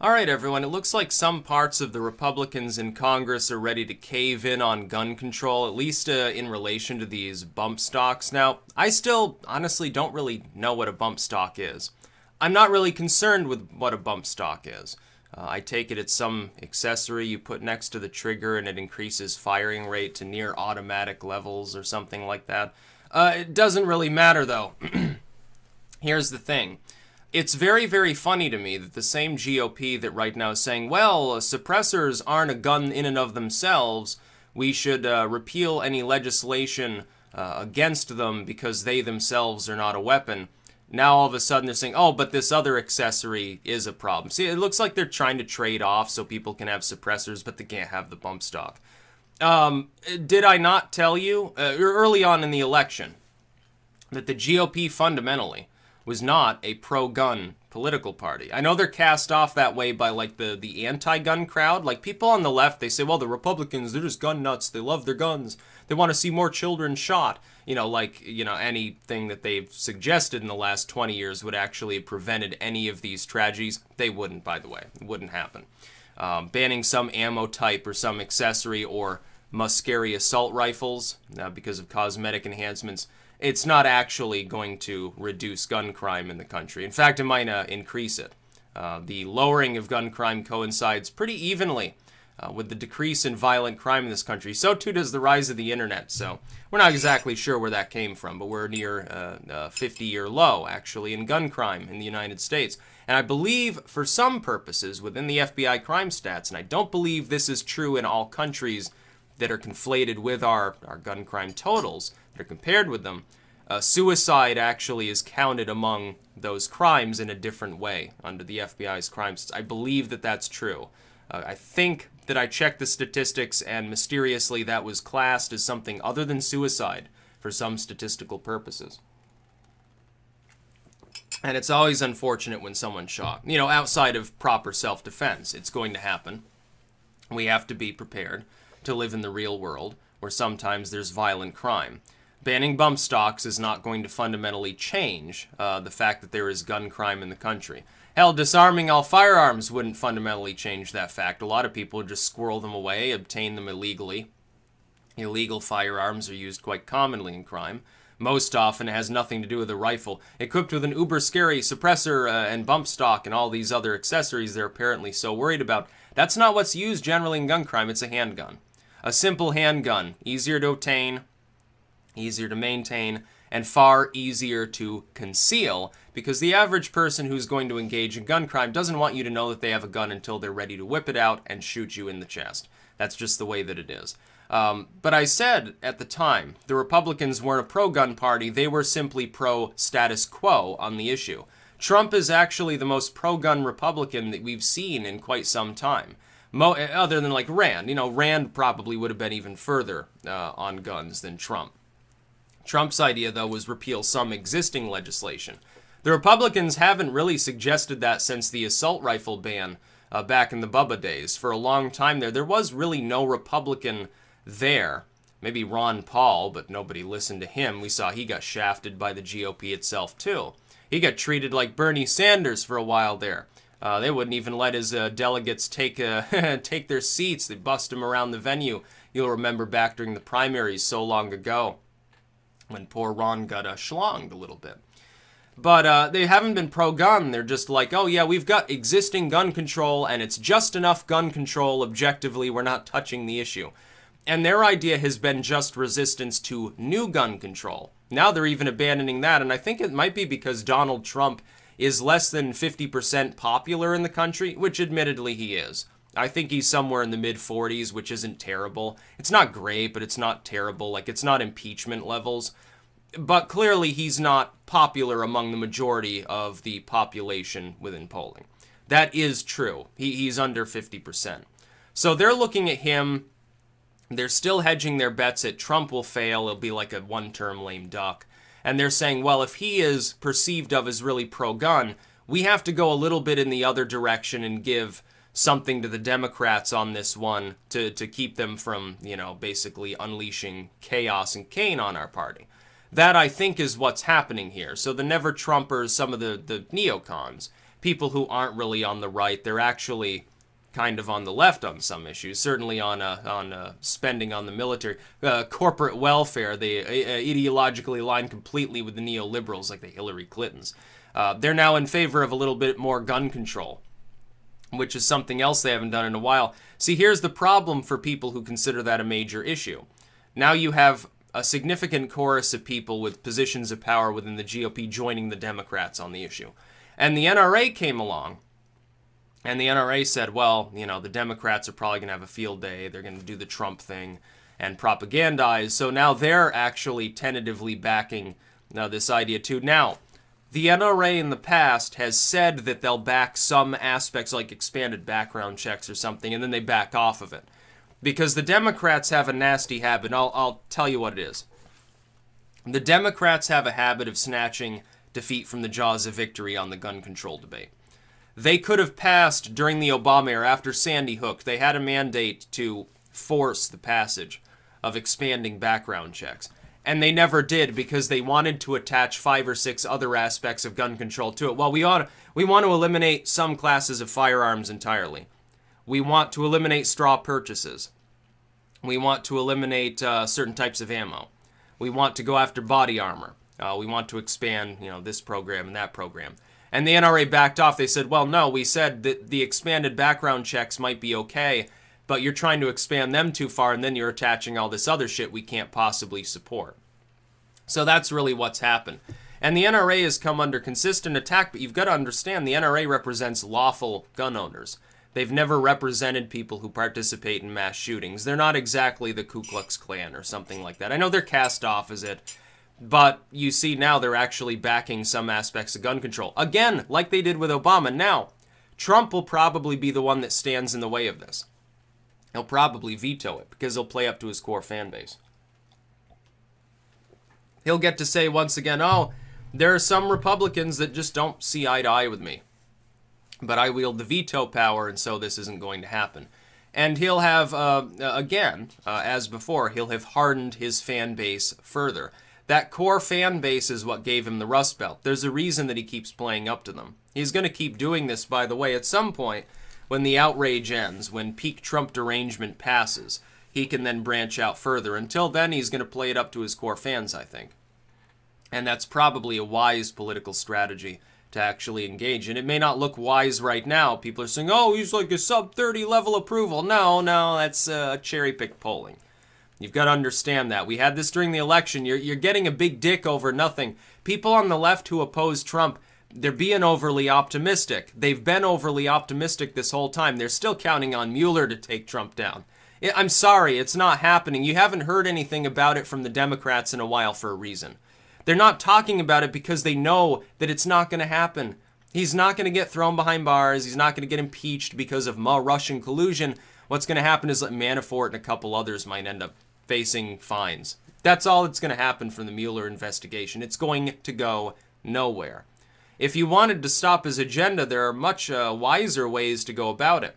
Alright everyone, it looks like some parts of the Republicans in Congress are ready to cave in on gun control, at least in relation to these bump stocks. Now, I still honestly don't really know what a bump stock is. I'm not really concerned with what a bump stock is. I take it it's some accessory you put next to the trigger and it increases firing rate to near automatic levels or something like that. It doesn't really matter though. Here's the thing. It's very, very funny to me that the same GOP that right now is saying, well, suppressors aren't a gun in and of themselves, we should repeal any legislation against them because they themselves are not a weapon. Now all of a sudden they're saying, oh, but this other accessory is a problem. See, it looks like they're trying to trade off so people can have suppressors, but they can't have the bump stock. Did I not tell you early on in the election that the GOP fundamentally was not a pro-gun political party? I know they're cast off that way by, like, the anti-gun crowd. Like, people on the left, they say, well, the Republicans, they're just gun nuts. They love their guns. They want to see more children shot. You know, like, you know, anything that they've suggested in the last 20 years would actually have prevented any of these tragedies. They wouldn't, by the way. It wouldn't happen. Banning some ammo type or some accessory or must-carry assault rifles because of cosmetic enhancements, it's not actually going to reduce gun crime in the country. In fact, it might increase it. The lowering of gun crime coincides pretty evenly with the decrease in violent crime in this country. So too does the rise of the internet. So we're not exactly sure where that came from, but we're near a 50-year low, actually, in gun crime in the United States. And I believe, for some purposes, within the FBI crime stats, and I don't believe this is true in all countries that are conflated with our gun crime totals, that are compared with them, suicide actually is counted among those crimes in a different way under the FBI's crime stats. I believe that that's true. I think that I checked the statistics and mysteriously that was classed as something other than suicide for some statistical purposes. And it's always unfortunate when someone's shot. You know, outside of proper self-defense, it's going to happen. We have to be prepared to live in the real world where sometimes there's violent crime. Banning bump stocks is not going to fundamentally change the fact that there is gun crime in the country. Hell, disarming all firearms wouldn't fundamentally change that fact. A lot of people just squirrel them away, obtain them illegally. Illegal firearms are used quite commonly in crime. Most often it has nothing to do with a rifle. Equipped with an uber-scary suppressor and bump stock and all these other accessories they're apparently so worried about. That's not what's used generally in gun crime. It's a handgun. A simple handgun. Easier to obtain, easier to maintain, and far easier to conceal, because the average person who's going to engage in gun crime doesn't want you to know that they have a gun until they're ready to whip it out and shoot you in the chest. That's just the way that it is. But I said at the time, the Republicans weren't a pro-gun party, they were simply pro-status quo on the issue. Trump is actually the most pro-gun Republican that we've seen in quite some time. Other than, like, Rand. You know, Rand probably would have been even further on guns than Trump. Trump's idea, though, was repeal some existing legislation. The Republicans haven't really suggested that since the assault rifle ban back in the Bubba days. For a long time there was really no Republican there. Maybe Ron Paul, but nobody listened to him. We saw he got shafted by the GOP itself, too. He got treated like Bernie Sanders for a while there. They wouldn't even let his delegates take their seats. They bust him around the venue. You'll remember back during the primaries so long ago when poor Ron got schlonged a little bit. But they haven't been pro-gun. They're just like, oh yeah, we've got existing gun control and it's just enough gun control objectively. We're not touching the issue. And their idea has been just resistance to new gun control. Now they're even abandoning that, and I think it might be because Donald Trump is less than 50% popular in the country, which admittedly he is. I think he's somewhere in the mid-40s, which isn't terrible. It's not great, but it's not terrible. Like, it's not impeachment levels. But clearly he's not popular among the majority of the population within polling. That is true. He's under 50%. So they're looking at him. They're still hedging their bets that Trump will fail. It'll be like a one-term lame duck. And they're saying, well, if he is perceived of as really pro-gun, we have to go a little bit in the other direction and give something to the Democrats on this one to keep them from, you know, basically unleashing chaos and Cain on our party. That, I think, is what's happening here. So the never-Trumpers, some of the neocons, people who aren't really on the right. They're actually kind of on the left on some issues, certainly on spending on the military. Corporate welfare, they ideologically align completely with the neoliberals like the Hillary Clintons. They're now in favor of a little bit more gun control, which is something else they haven't done in a while. See, here's the problem for people who consider that a major issue. Now you have a significant chorus of people with positions of power within the GOP joining the Democrats on the issue. And the NRA came along, and the NRA said, well, you know, the Democrats are probably going to have a field day. They're going to do the Trump thing and propagandize. So now they're actually tentatively backing this idea too. Now, the NRA in the past has said that they'll back some aspects like expanded background checks or something, and then they back off of it. Because the Democrats have a nasty habit. I'll tell you what it is. The Democrats have a habit of snatching defeat from the jaws of victory on the gun control debate. They could have passed during the Obama era, after Sandy Hook, they had a mandate to force the passage of expanding background checks. And they never did because they wanted to attach 5 or 6 other aspects of gun control to it. Well, we want to eliminate some classes of firearms entirely. We want to eliminate straw purchases. We want to eliminate certain types of ammo. We want to go after body armor. We want to expand, you know, this program and that program. And the NRA backed off. They said, well, no, we said that the expanded background checks might be okay, but you're trying to expand them too far, and then you're attaching all this other shit we can't possibly support. So that's really what's happened. And the NRA has come under consistent attack, but you've got to understand the NRA represents lawful gun owners. They've never represented people who participate in mass shootings. They're not exactly the Ku Klux Klan or something like that. I know they're cast off as it, but you see now they're actually backing some aspects of gun control. Again, like they did with Obama. Now, Trump will probably be the one that stands in the way of this. He'll probably veto it because he'll play up to his core fan base. He'll get to say once again, oh, there are some Republicans that just don't see eye to eye with me. But I wield the veto power, and so this isn't going to happen. And he'll have, again, as before, he'll have hardened his fan base further. That core fan base is what gave him the Rust Belt. There's a reason that he keeps playing up to them. He's going to keep doing this, by the way. At some point, when the outrage ends, when peak Trump derangement passes, he can then branch out further. Until then, he's going to play it up to his core fans, I think. And that's probably a wise political strategy to actually engage. And it may not look wise right now. People are saying, oh, he's like a sub-30 level approval. No, that's cherry-picked polling. You've got to understand that. We had this during the election. You're getting a big dick over nothing. People on the left who oppose Trump, they're being overly optimistic. They've been overly optimistic this whole time. They're still counting on Mueller to take Trump down. I'm sorry, it's not happening. You haven't heard anything about it from the Democrats in a while for a reason. They're not talking about it because they know that it's not going to happen. He's not going to get thrown behind bars. He's not going to get impeached because of Russian collusion. What's going to happen is that Manafort and a couple others might end up facing fines. That's all that's going to happen from the Mueller investigation. It's going to go nowhere. If you wanted to stop his agenda, there are much wiser ways to go about it.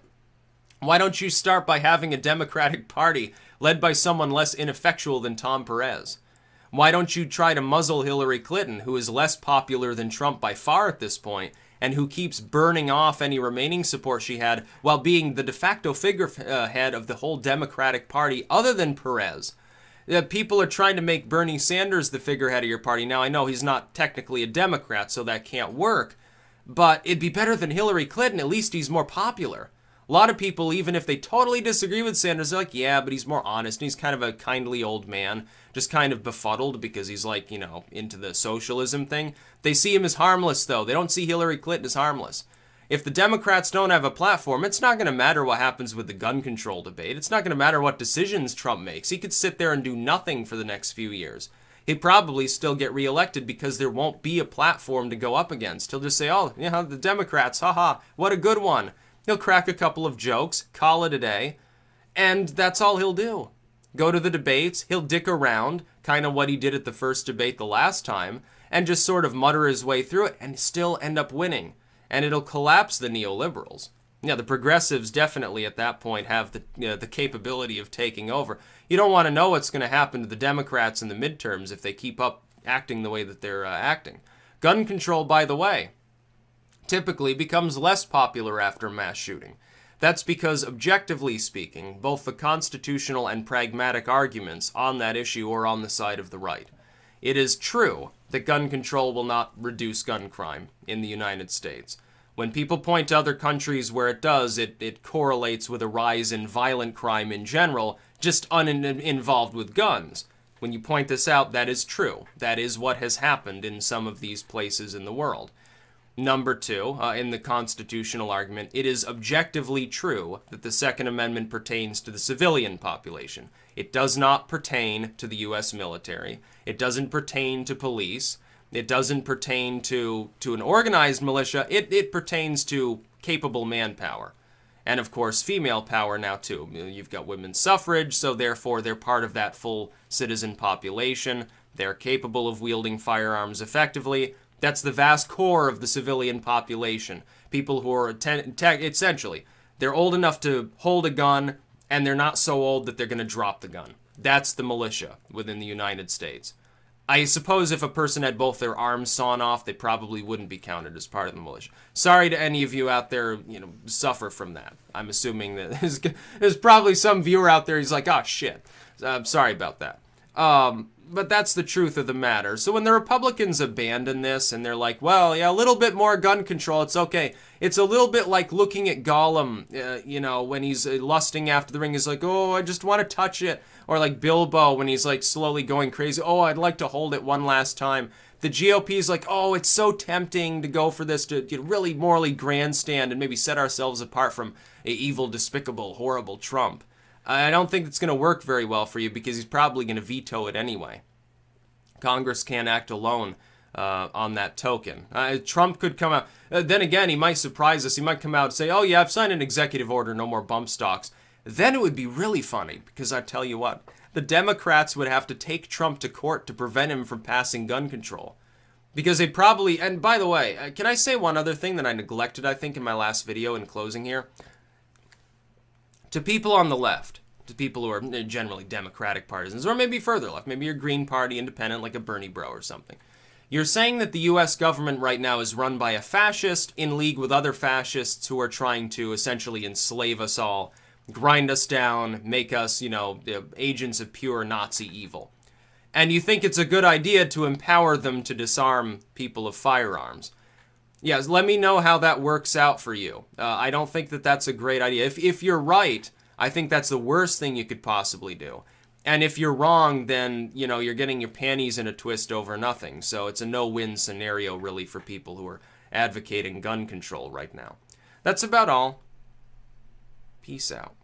Why don't you start by having a Democratic Party led by someone less ineffectual than Tom Perez? Why don't you try to muzzle Hillary Clinton, who is less popular than Trump by far at this point, and who keeps burning off any remaining support she had while being the de facto figurehead of the whole Democratic Party other than Perez? People are trying to make Bernie Sanders the figurehead of your party. Now, I know he's not technically a Democrat, so that can't work, but it'd be better than Hillary Clinton. At least he's more popular. A lot of people, even if they totally disagree with Sanders, they're like, yeah, but he's more honest, and he's kind of a kindly old man, just kind of befuddled because he's like, you know, into the socialism thing. They see him as harmless, though. They don't see Hillary Clinton as harmless. If the Democrats don't have a platform, it's not going to matter what happens with the gun control debate. It's not going to matter what decisions Trump makes. He could sit there and do nothing for the next few years. He'd probably still get reelected because there won't be a platform to go up against. He'll just say, oh, you know, the Democrats, haha, what a good one. He'll crack a couple of jokes, call it a day, and that's all he'll do. Go to the debates, he'll dick around, kind of what he did at the first debate the last time, and just sort of mutter his way through it and still end up winning. And it'll collapse the neoliberals. Yeah, the progressives definitely at that point have the capability of taking over. You don't want to know what's going to happen to the Democrats in the midterms if they keep up acting the way that they're acting. Gun control, by the way. typically becomes less popular after mass shooting. That's because, objectively speaking, both the constitutional and pragmatic arguments on that issue are on the side of the right. It is true that gun control will not reduce gun crime in the United States. When people point to other countries where it does, it correlates with a rise in violent crime in general, just uninvolved with guns. When you point this out, that is true. That is what has happened in some of these places in the world. Number two, in the constitutional argument, it is objectively true that the Second Amendment pertains to the civilian population. It does not pertain to the U.S. military. It doesn't pertain to police. It doesn't pertain to an organized militia. It pertains to capable manpower. And, of course, female power now, too. You've got women's suffrage, so therefore they're part of that full citizen population. They're capable of wielding firearms effectively. That's the vast core of the civilian population. People who are, essentially, they're old enough to hold a gun, and they're not so old that they're going to drop the gun. That's the militia within the United States. I suppose if a person had both their arms sawn off, they probably wouldn't be counted as part of the militia. Sorry to any of you out there, suffer from that. I'm assuming that there's probably some viewer out there who's like, oh, shit. I'm sorry about that. But that's the truth of the matter. So when the Republicans abandon this and they're like, well, yeah, a little bit more gun control, it's okay. It's a little bit like looking at Gollum, when he's lusting after the ring. He's like, oh, I just want to touch it. Or like Bilbo when he's like slowly going crazy. Oh, I'd like to hold it one last time. The GOP is like, oh, it's so tempting to go for this, to really morally grandstand and maybe set ourselves apart from a evil, despicable, horrible Trump. I don't think it's going to work very well for you because he's probably going to veto it anyway. Congress can't act alone on that token. Trump could come out. Then again, he might surprise us. He might come out and say, oh, yeah, I've signed an executive order, no more bump stocks. Then it would be really funny because I tell you what, the Democrats would have to take Trump to court to prevent him from passing gun control. Because they probably, and by the way, can I say one other thing that I neglected, I think, in my last video in closing here? To people on the left, to people who are generally Democratic partisans, or maybe further left, maybe you're Green Party independent like a Bernie bro or something. You're saying that the U.S. government right now is run by a fascist in league with other fascists who are trying to essentially enslave us all, grind us down, make us, agents of pure Nazi evil. And you think it's a good idea to empower them to disarm people of firearms. Yes, let me know how that works out for you. I don't think that that's a great idea. If you're right, I think that's the worst thing you could possibly do. And if you're wrong, then, you're getting your panties in a twist over nothing. So it's a no-win scenario, really, for people who are advocating gun control right now. That's about all. Peace out.